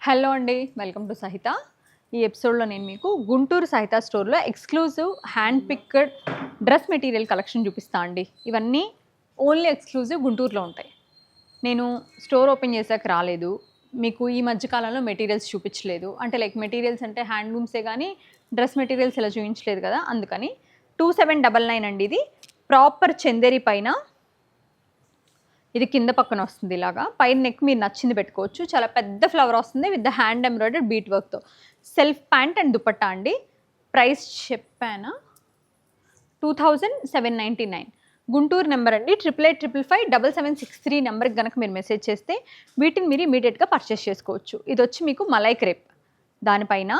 Hello అండి, welcome to సహిత. ఈ ఎపిసోడ్లో నేను మీకు గుంటూరు సహిత స్టోర్లో exclusive hand picked dress material collection చూపిస్తా అండి. ఇవన్నీ ఓన్లీ ఎక్స్క్లూజివ్ గుంటూరులో ఉంటాయి. నేను స్టోర్ ఓపెన్ చేశాక రాలేదు, మీకు ఈ మధ్యకాలంలో మెటీరియల్స్ చూపించలేదు. అంటే లైక్ మెటీరియల్స్ అంటే హ్యాండ్లూమ్సే కానీ డ్రెస్ మెటీరియల్స్ ఇలా చూపించలేదు కదా, అందుకని 2799 అండి. ఇది ప్రాపర్ చందేరి పైన, ఇది కింద పక్కన వస్తుంది. ఇలాగా పైన నెక్ మీరు నచ్చింది పెట్టుకోవచ్చు. చాలా పెద్ద ఫ్లవర్ వస్తుంది with the hand embroidered beat వర్క్తో. సెల్ఫ్ ప్యాంట్ అండ్ దుపట్టా అండి. ప్రైస్ చెప్పానా, 2799. గుంటూరు నెంబర్ అండి 8885557763 నెంబర్కి కనుక మీరు మెసేజ్ చేస్తే వీటిని మీరు ఇమీడియట్గా పర్చేస్ చేసుకోవచ్చు. ఇది వచ్చి మీకు మలై క్రేప్, దానిపైన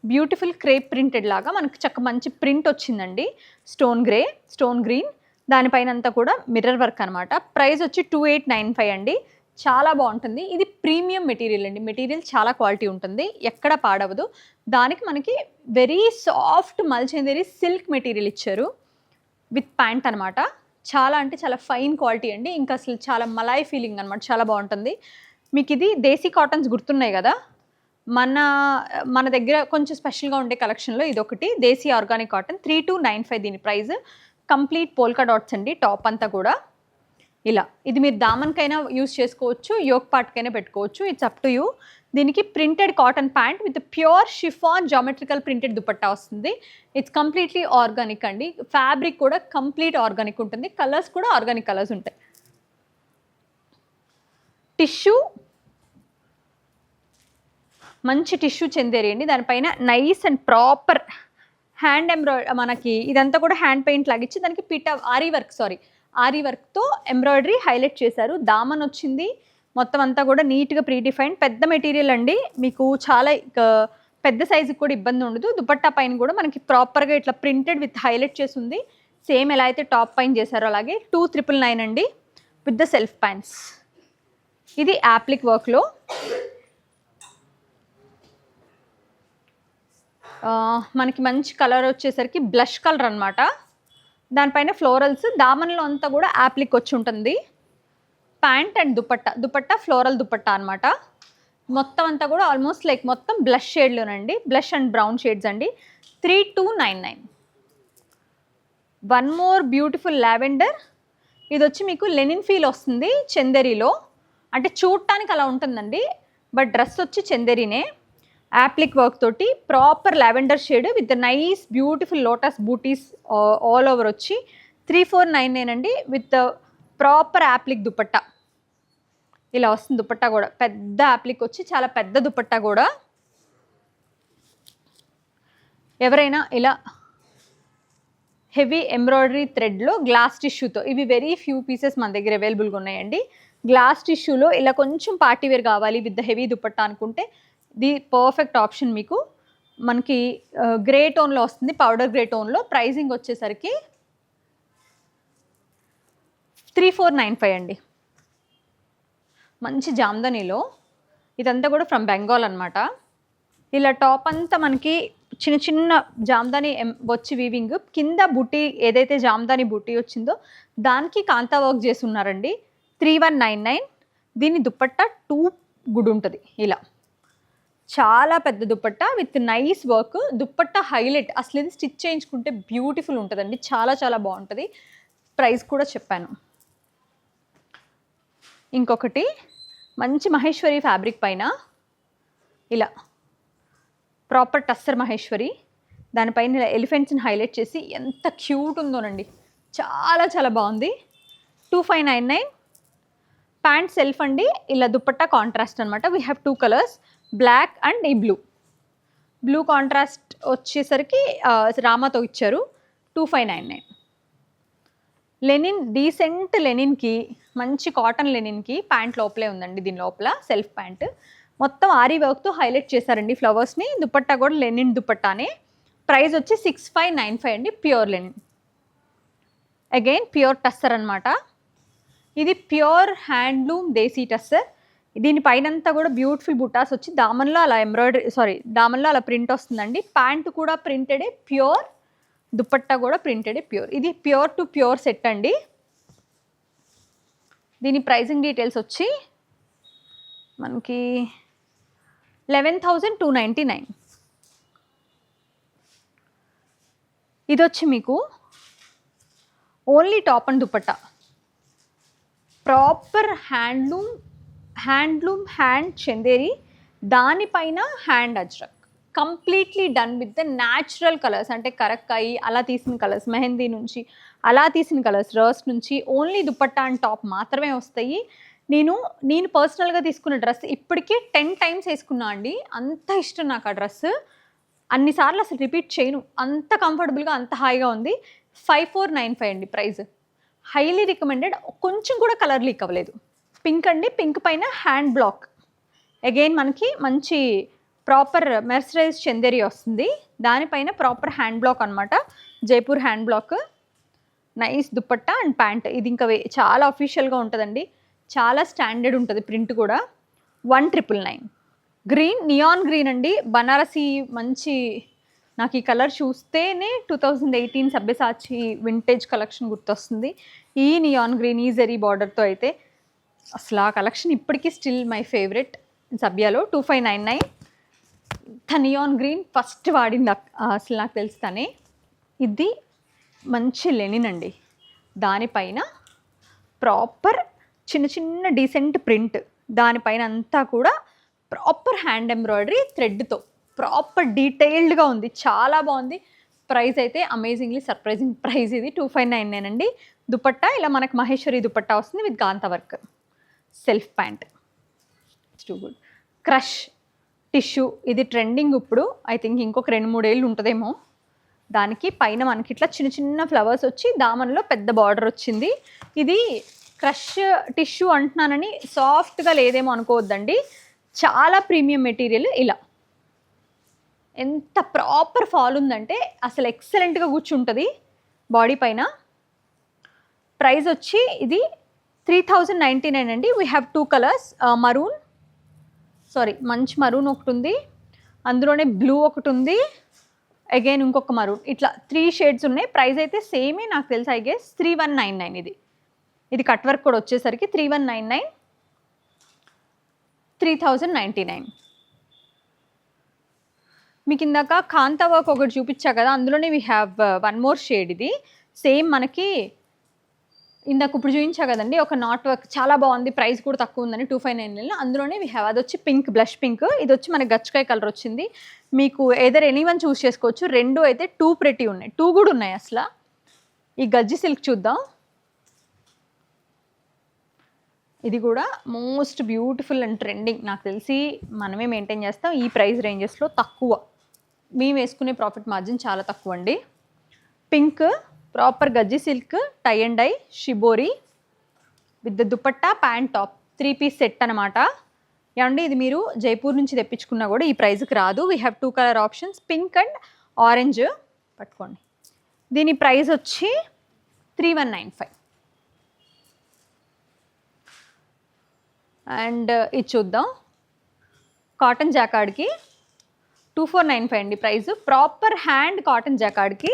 బ్యూటిఫుల్ క్రేప్ ప్రింటెడ్ లాగా మనకు మంచి ప్రింట్ వచ్చిందండి. స్టోన్ గ్రే, స్టోన్ గ్రీన్, దానిపైన అంతా కూడా మిర్రర్ వర్క్ అనమాట. ప్రైస్ వచ్చి 2895 అండి. చాలా బాగుంటుంది. ఇది ప్రీమియం మెటీరియల్ అండి. మెటీరియల్ చాలా క్వాలిటీ ఉంటుంది, ఎక్కడ పాడవదు. దానికి మనకి వెరీ సాఫ్ట్ మల్చందేరి సిల్క్ మెటీరియల్ ఇచ్చారు విత్ ప్యాంట్ అనమాట. చాలా అంటే చాలా ఫైన్ క్వాలిటీ అండి. ఇంకా అసలు చాలా మలాయ్ ఫీలింగ్ అనమాట, చాలా బాగుంటుంది. మీకు ఇది దేశీ కాటన్స్ గుర్తున్నాయి కదా, మన దగ్గర కొంచెం స్పెషల్గా ఉండే కలెక్షన్లో ఇది ఒకటి దేశీ ఆర్గానిక్ కాటన్. 3295 దీని ప్రైస్. కంప్లీట్ పోల్కా డాట్స్ అండి టాప్ అంతా కూడా. ఇలా ఇది మీరు దామన్కైనా యూస్ చేసుకోవచ్చు, యోక్ పార్ట్కైనా పెట్టుకోవచ్చు, ఇట్స్ అప్ టు యూ. దీనికి printed cotton pant with pure chiffon geometrical printed dupatta వస్తుంది. ఇట్స్ కంప్లీట్లీ ఆర్గానిక్ అండి. ఫ్యాబ్రిక్ కూడా కంప్లీట్ ఆర్గానిక్ ఉంటుంది. కలర్స్ కూడా ఆర్గానిక్ కలర్స్ ఉంటాయి. టిష్యూ, మంచి టిష్యూ చందేరి అండి. దానిపైన nice and proper hand embroidery, మనకి ఇదంతా కూడా హ్యాండ్ పెయింట్ లాగిచ్చి దానికి ఆరీ వర్క్తో ఎంబ్రాయిడరీ హైలైట్ చేశారు. దామన్ వచ్చింది మొత్తం అంతా కూడా నీట్గా ప్రీడిఫైన్డ్. పెద్ద మెటీరియల్ అండి, మీకు చాలా పెద్ద సైజుకి కూడా ఇబ్బంది ఉండదు. దుపట్టా పైన కూడా మనకి ప్రాపర్గా ఇట్లా ప్రింటెడ్ విత్ హైలైట్ చేసి ఉంది. సేమ్ ఎలా అయితే టాప్ పైన చేశారో అలాగే. 2999 అండి విత్ ద సెల్ఫ్ ప్యాంట్స్. ఇది యాప్లిక్ వర్క్లో మనకి మంచి కలర్ వచ్చేసరికి బ్లష్ కలర్ అనమాట. దానిపైన ఫ్లోరల్స్, దామన్లో అంతా కూడా యాప్లిక్ వచ్చి ఉంటుంది. Pant and dupatta floral dupatta అనమాట. మొత్తం అంతా కూడా ఆల్మోస్ట్ లైక్ మొత్తం బ్లష్ షేడ్లోనండి, బ్లష్ అండ్ బ్రౌన్ షేడ్స్ అండి. 3299. One more beautiful lavender. ఇది వచ్చి మీకు లెనిన్ ఫీల్ వస్తుంది చందేరిలో, అంటే చూడటానికి అలా ఉంటుందండి, బట్ డ్రెస్ వచ్చి చందేరినే. యాప్లిక్ వర్క్ తోటి proper lavender shade with nice beautiful lotus booties all over వచ్చి 3499 అండి విత్ ప్రాపర్ యాప్లిక్ దుపట్టా. ఇలా వస్తుంది దుపట్టా కూడా, పెద్ద యాప్లిక్ వచ్చి చాలా పెద్ద దుపట్టా కూడా. ఎవరైనా ఇలా హెవీ ఎంబ్రాయిడరీ థ్రెడ్లో గ్లాస్ టిష్యూతో, ఇవి వెరీ ఫ్యూ పీసెస్ మన దగ్గర అవైలబుల్గా ఉన్నాయండి. గ్లాస్ టిష్యూలో ఇలా కొంచెం పార్టీవేర్ కావాలి విత్ హెవీ దుపట్టా అనుకుంటే ది పర్ఫెక్ట్ ఆప్షన్ మీకు. మనకి గ్రే టోన్లో వస్తుంది, పౌడర్ గ్రే టోన్లో. ప్రైజింగ్ వచ్చేసరికి 3495 అండి. మంచి జామ్దానీలో, ఇదంతా కూడా ఫ్రమ్ బెంగాల్ అనమాట. ఇలా టాప్ అంతా మనకి చిన్న చిన్న జామ్దానీ వచ్చి వీవింగ్, కింద బుట్టి ఏదైతే జామ్దానీ బుట్టి వచ్చిందో దానికి కాంతా వర్క్ చేసి ఉన్నారండి. 3199. దీని దుపట్టా 2 గుడ్ ఉంటుంది. ఇలా చాలా పెద్ద dupatta with nice work. Dupatta highlight, అసలు ఇది స్టిచ్ చేయించుకుంటే బ్యూటిఫుల్ ఉంటుందండి, చాలా చాలా బాగుంటుంది. ప్రైస్ కూడా చెప్పాను. ఇంకొకటి మంచి మహేశ్వరి ఫ్యాబ్రిక్ పైన ఇలా ప్రాపర్ టస్సర్ మహేశ్వరి, దానిపైన ఇలా ఎలిఫెంట్స్ని హైలైట్ చేసి ఎంత క్యూట్ ఉందోనండి, చాలా చాలా బాగుంది. 2599. ప్యాంట్ సెల్ఫ్ అండి. ఇలా దుపట్టా కాంట్రాస్ట్ అనమాట. We have 2 colours, black and ఈ బ్లూ కాంట్రాస్ట్ వచ్చేసరికి రామాతో ఇచ్చారు. 2599. లెనిన్, డీసెంట్ లెనిన్కి, మంచి కాటన్ లెనిన్కి ప్యాంట్ లోపలే ఉందండి. దీని లోపల సెల్ఫ్ ప్యాంట్ మొత్తం ఆరీ వర్క్తో హైలైట్ చేశారండి ఫ్లవర్స్ని. దుపట్టా కూడా లెనిన్ దుపట్టానే. ప్రైస్ వచ్చి 6595 అండి. Pure linen, again pure tussar అనమాట. ఇది ప్యూర్ హ్యాండ్లూమ్ దేశీ టస్సర్. దీనిపైనంతా కూడా బ్యూటిఫుల్ బుటాస్ వచ్చి దామన్లో అలా దామన్లో అలా ప్రింట్ వస్తుందండి. ప్యాంట్ కూడా ప్రింటెడే ప్యూర్, దుపట్టా కూడా ప్రింటెడే ప్యూర్. ఇది ప్యూర్ టు ప్యూర్ సెట్ అండి. దీని ప్రైసింగ్ డీటెయిల్స్ వచ్చి మనకి 11,299. ఇది వచ్చి మీకు only top and dupatta, proper hand Chanderi, దానిపైన hand Ajrak, completely done with the natural colours. అంటే కరక్కాయి అలా తీసిన కలర్స్, మెహందీ నుంచి అలా తీసిన కలర్స్, రస్ట్ నుంచి ఓన్లీ దుపట్టా అండ్ టాప్ మాత్రమే వస్తాయి. నేను పర్సనల్గా తీసుకున్న డ్రెస్ ఇప్పటికే 10 times వేసుకున్నా అండి. అంత ఇష్టం నాకు ఆ డ్రెస్, అన్నిసార్లు అసలు రిపీట్ చేయను, అంత కంఫర్టబుల్గా అంత హాయిగా ఉంది. 5495 అండి ప్రైస్. Highly recommended. కొంచెం కూడా కలర్ లీక్ అవ్వలేదు. పింక్ అండి, పింక్ పైన హ్యాండ్ బ్లాక్, అగైన్ మనకి మంచి ప్రాపర్ మెర్సరైజ్ చందేరి వస్తుంది, దానిపైన ప్రాపర్ హ్యాండ్ బ్లాక్ అనమాట, Jaipur hand black. Nice dupatta and pant. ఇది ఇంకా చాలా అఫీషియల్గా ఉంటుందండి, చాలా స్టాండర్డ్ ఉంటుంది. ప్రింట్ కూడా 1999. గ్రీన్, నియాన్ గ్రీన్ అండి, బనారసి. మంచి, నాకు ఈ కలర్ చూస్తేనే 2018 సబ్యసాచి వింటేజ్ కలెక్షన్ గుర్తొస్తుంది. ఈ నియాన్ గ్రీన్, ఈ జరీ బార్డర్తో అయితే అసలు ఆ కలెక్షన్ ఇప్పటికీ స్టిల్ మై ఫేవరెట్. సబ్యాలో 2599. నియాన్ గ్రీన్ ఫస్ట్ వాడింది అసలు నాకు తెలుస్తానే. ఇది మంచి లెనిన్ అండి, దానిపైన ప్రాపర్ చిన్న చిన్న డీసెంట్ ప్రింట్, దానిపైన అంతా కూడా ప్రాపర్ హ్యాండ్ ఎంబ్రాయిడరీ థ్రెడ్తో ప్రాపర్ డీటెయిల్డ్గా ఉంది, చాలా బాగుంది. ప్రైస్ అయితే అమేజింగ్లీ సర్ప్రైజింగ్ ప్రైస్. ఇది 2599 అండి. దుపట్టా ఇలా మనకు మహేశ్వరి దుపట్టా వస్తుంది with kantha work, self pant. Too good. Crush tissue, ఇది ట్రెండింగ్ ఇప్పుడు. ఐ థింక్ ఇంకొక 2-3 ఏళ్ళు ఉంటుందేమో. దానికి పైన మనకి ఇట్లా చిన్న చిన్న ఫ్లవర్స్ వచ్చి దామన్లో పెద్ద బార్డర్ వచ్చింది. ఇది క్రష్ టిష్యూ అంటున్నానని సాఫ్ట్గా లేదేమో అనుకోవద్దండి, చాలా ప్రీమియం మెటీరియల్. ఇలా ఎంత ప్రాపర్ ఫాల్ ఉందంటే అసలు ఎక్సలెంట్గా కూర్చుంటుంది బాడీ పైన. ప్రైస్ వచ్చి ఇది 3099 అండి. వీ హ్యావ్ 2 కలర్స్, మరూన్, మంచి మరూన్ ఒకటి ఉంది, అందులోనే బ్లూ ఒకటి ఉంది, అగైన్ ఇంకొక మరూన్, ఇట్లా 3 షేడ్స్ ఉన్నాయి. ప్రైస్ అయితే సేమే నాకు తెలుసు, ఐ గెస్ 3199. ఇది కట్ వర్క్ కూడా వచ్చేసరికి 3199, 3099. మీకు ఇందాక కాంతా వర్క్ ఒకటి చూపించా కదా, అందులోనే వీ హ్యావ్ 1 more షేడ్. ఇది సేమ్ మనకి ఇందాక ఇప్పుడు చూపించా కదండి, ఒక నాట్ వర్క్ చాలా బాగుంది, ప్రైస్ కూడా తక్కువ ఉందని 2599. అందులోనే వీ హ్యావ్, అది వచ్చి పింక్, బ్లష్ పింక్. ఇది వచ్చి మనకి గచ్చకాయ కలర్ వచ్చింది. మీకు ఏదర్ ఎనీవన్ చూస్ చేసుకోవచ్చు. 2 అయితే 2 ప్రెటీ ఉన్నాయి, 2 కూడా ఉన్నాయి అసలు. ఈ గజ్జి సిల్క్ చూద్దాం. ఇది కూడా మోస్ట్ బ్యూటిఫుల్ అండ్ ట్రెండింగ్. నాకు తెలిసి మనమే మెయింటైన్ చేస్తాం ఈ ప్రైస్ రేంజెస్లో, తక్కువ. మేము వేసుకునే ప్రాఫిట్ మార్జిన్ చాలా తక్కువ అండి. Pink, proper gajji silk, tie and dye, shibori with the dupatta, pant, top, 3 piece set అనమాట. ఏమండి ఇది మీరు జైపూర్ నుంచి తెప్పించుకున్నా కూడా ఈ ప్రైస్కి రాదు. We have 2 colour options, pink and orange. పట్టుకోండి. దీని ప్రైస్ వచ్చి 3195. అండ్ ఇది చూద్దాం. కాటన్ జాకార్డ్కి 2495 అండి ప్రైస్. ప్రాపర్ హ్యాండ్ కాటన్ జాకార్డ్కి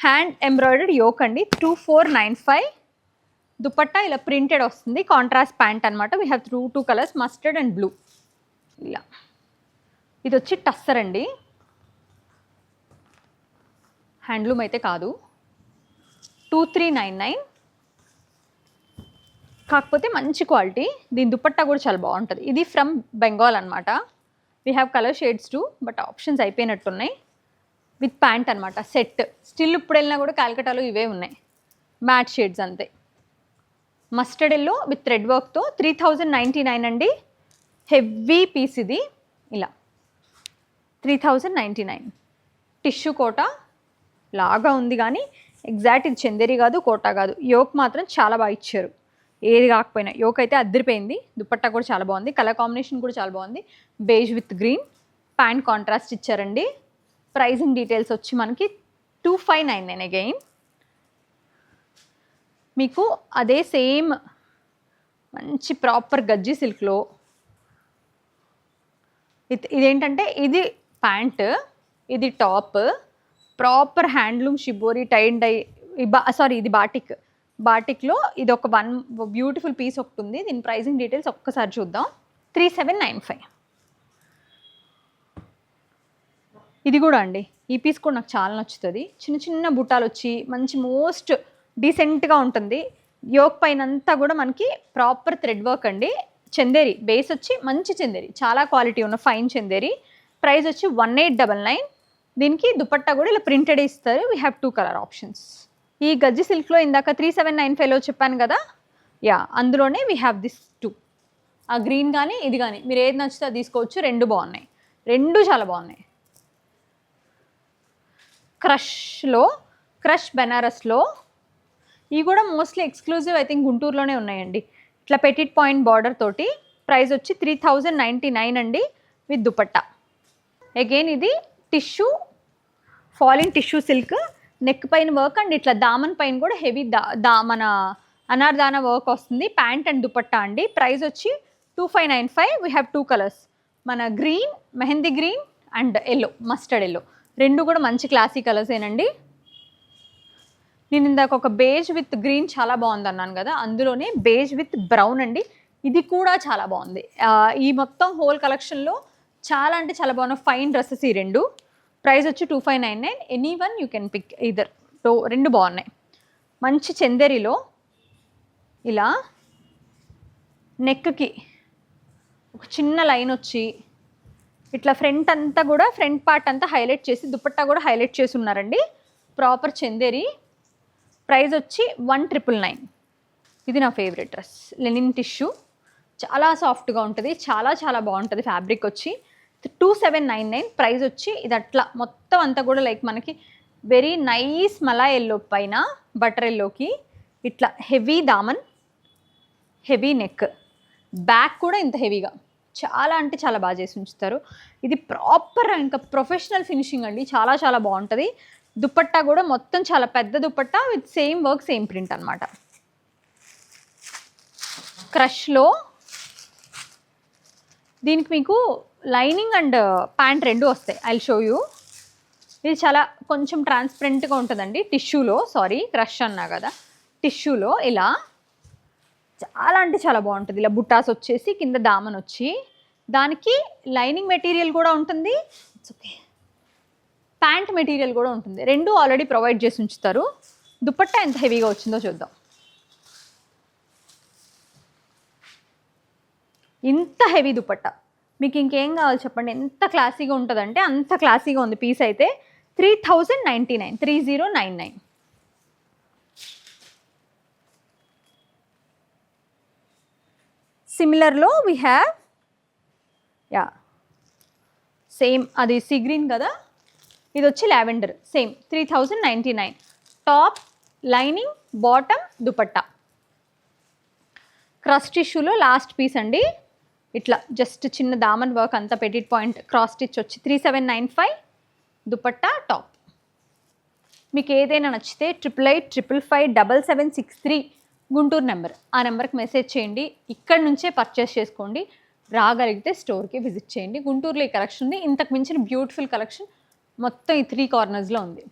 హ్యాండ్ ఎంబ్రాయిడర్డ్ యోక్ అండి, 2495. దుపట్టా ఇలా ప్రింటెడ్ వస్తుంది, కాంట్రాస్ట్ ప్యాంట్ అనమాట. We have 2 colours, mustard and blue. ఇలా ఇది వచ్చి టస్సర్ అండి, హ్యాండ్లూమ్ అయితే కాదు. 2399, కాకపోతే మంచి క్వాలిటీ. దీని దుపట్టా కూడా చాలా బాగుంటుంది. ఇది ఫ్రమ్ బెంగాల్ అనమాట. We have colour shades too, but options అయిపోయినట్టున్నాయి. విత్ ప్యాంట్ అనమాట, సెట్. స్టిల్ ఇప్పుడు వెళ్ళినా కూడా కాల్కటాలో ఇవే ఉన్నాయి, మ్యాట్ షేడ్స్ అంతే. మస్టర్డ్ ఎల్లో విత్ థ్రెడ్ వర్క్తో 3099 అండి. హెవీ పీస్ ఇది. ఇలా 3099. టిష్యూ కోటా లాగా ఉంది కానీ ఎగ్జాక్ట్ ఇది చందేరి కాదు, కోటా కాదు. యోక్ మాత్రం చాలా బాగా ఇచ్చారు, ఏది కాకపోయినా. యోక్ అయితే అద్దరిపోయింది. దుపట్టా కూడా చాలా బాగుంది, కలర్ కాంబినేషన్ కూడా చాలా బాగుంది. Beige with green, pant contrast ఇచ్చారండి. ప్రైజింగ్ డీటెయిల్స్ వచ్చి మనకి 2599 అగైన్. మీకు అదే సేమ్ మంచి ప్రాపర్ గజ్జి సిల్క్లో ఇదేంటంటే ఇది ప్యాంట్, ఇది top, proper handloom shibori tie and dye. ఇది బాటిక్లో ఇది ఒక బ్యూటిఫుల్ పీస్ ఒకటి ఉంది. దీని ప్రైజింగ్ డీటెయిల్స్ ఒక్కసారి చూద్దాం. 3795. ఇది కూడా అండి, ఈ పీస్ కూడా నాకు చాలా నచ్చుతుంది. చిన్న చిన్న బుట్టాలు వచ్చి మంచి మోస్ట్ డీసెంట్గా ఉంటుంది. యోక్ పైన అంతా కూడా మనకి ప్రాపర్ థ్రెడ్ వర్క్ అండి. చందేరి బేస్ వచ్చి మంచి చందేరి, చాలా క్వాలిటీ ఉన్న ఫైన్ చందేరి. ప్రైస్ వచ్చి 1899. దీనికి దుపట్టా కూడా ఇలా ప్రింటెడ్ ఇస్తారు. We have 2 colour options. ఈ గజ్జి సిల్క్లో ఇందాక 3795లో చెప్పాను కదా, యా అందులోనే వీ హ్యావ్ దిస్ 2. ఆ గ్రీన్ కానీ ఇది కానీ మీరు ఏది నచ్చితే అది తీసుకోవచ్చు. రెండు బాగున్నాయి, రెండు చాలా బాగున్నాయి. క్రష్లో, క్రష్ బెనారస్లో ఇవి కూడా మోస్ట్లీ ఎక్స్క్లూజివ్ ఐ థింక్ గుంటూరులోనే ఉన్నాయండి. ఇట్లా పెటిట్ పాయింట్ బార్డర్ తోటి. ప్రైస్ వచ్చి 3099 అండి విత్ దుపట్టా. అగైన్ ఇది టిష్యూ, ఫాలిన్ టిష్యూ సిల్క్, నెక్ పైన వర్క్ అండ్ ఇట్లా దామన్ పైన కూడా హెవీ మన అనార్దానా వర్క్ వస్తుంది. ప్యాంట్ అండ్ దుపట్టా అండి. ప్రైస్ వచ్చి 2595. వీ హ్యావ్ 2 కలర్స్, మన green, mehndi green and yellow, mustard yellow. రెండు కూడా మంచి క్లాసీ కలర్స్ ఏనండి. నేను ఇందాక ఒక బేజ్ విత్ గ్రీన్ చాలా బాగుంది అన్నాను కదా, అందులోనే బేజ్ విత్ బ్రౌన్ అండి. ఇది కూడా చాలా బాగుంది. ఈ మొత్తం హోల్ కలెక్షన్లో చాలా అంటే చాలా బాగున్న ఫైన్ డ్రెస్సెస్ ఈ రెండు. ప్రైస్ వచ్చి 2599. Any one you can pick ఇదర్. రెండు బాగున్నాయి. మంచి చందేరిలో ఇలా నెక్కి ఒక చిన్న లైన్ వచ్చి ఇట్లా ఫ్రంట్ అంతా కూడా, ఫ్రంట్ పార్ట్ అంతా హైలైట్ చేసి దుపట్టా కూడా హైలైట్ చేసి ఉన్నారండి. ప్రాపర్ చందేరి. ప్రైస్ వచ్చి 1999. ఇది నా ఫేవరెట్ డ్రెస్, లెనిన్ టిష్యూ, చాలా సాఫ్ట్గా ఉంటుంది, చాలా చాలా బాగుంటుంది. ఫ్యాబ్రిక్ వచ్చి 2799. ప్రైస్ వచ్చి ఇది అట్లా మొత్తం అంతా కూడా లైక్ మనకి వెరీ నైస్ మలా ఎల్లో పైన బటర్ ఎల్లోకి ఇట్లా heavy Daman, heavy neck, back కూడా ఇంత హెవీగా, చాలా అంటే చాలా బాగా చేసి ఉంచుతారు. ఇది ప్రాపర్ ఇంకా ప్రొఫెషనల్ ఫినిషింగ్ అండి, చాలా చాలా బాగుంటుంది. దుపట్టా కూడా మొత్తం చాలా పెద్ద dupatta with same work, same print అనమాట. క్రష్లో దీనికి మీకు లైనింగ్ అండ్ ప్యాంట్ రెండు వస్తాయి. I will show you. ఇది చాలా కొంచెం ట్రాన్స్పరెంట్గా ఉంటుందండి టిష్యూలో. సారీ, క్రష్ అన్నా కదా, టిష్యూలో ఇలా చాలా అంటే చాలా బాగుంటుంది. ఇలా బుట్టాస్ వచ్చేసి కింద దామన్ వచ్చి దానికి లైనింగ్ మెటీరియల్ కూడా ఉంటుంది. ఇట్స్ ఓకే, ప్యాంట్ మెటీరియల్ కూడా ఉంటుంది. రెండు ఆల్రెడీ ప్రొవైడ్ చేసి ఉంచుతారు. దుపట్టా ఎంత హెవీగా వచ్చిందో చూద్దాం. ఇంత హెవీ దుపట్టా మీకు ఇంకేం కావాలి చెప్పండి. ఎంత క్లాసీగా ఉంటుందంటే అంత క్లాసీగా ఉంది. పీస్ అయితే 3099, 3099. సిమిలర్లో వీ హ్యావ్, యా సేమ్ అది సీ గ్రీన్ కదా, ఇది వచ్చి lavender, same 3099. Top, lining, bottom, dupatta. Cross టిష్యూలో లాస్ట్ పీస్ అండి. ఇట్లా జస్ట్ చిన్న దామన్ వర్క్ అంతా పెటిట్ పాయింట్ క్రాస్ స్టిచ్ వచ్చి 3795. దుపట్టా, టాప్. మీకు ఏదైనా నచ్చితే 8885557763 గుంటూరు నెంబర్, ఆ నెంబర్కి మెసేజ్ చేయండి. ఇక్కడ నుంచే పర్చేస్ చేసుకోండి. రాగలిగితే స్టోర్కి విజిట్ చేయండి. గుంటూరులో ఈ కలెక్షన్ ఉంది. ఇంతకు మించిన బ్యూటిఫుల్ కలెక్షన్ మొత్తం ఈ 3 కార్నర్స్లో ఉంది.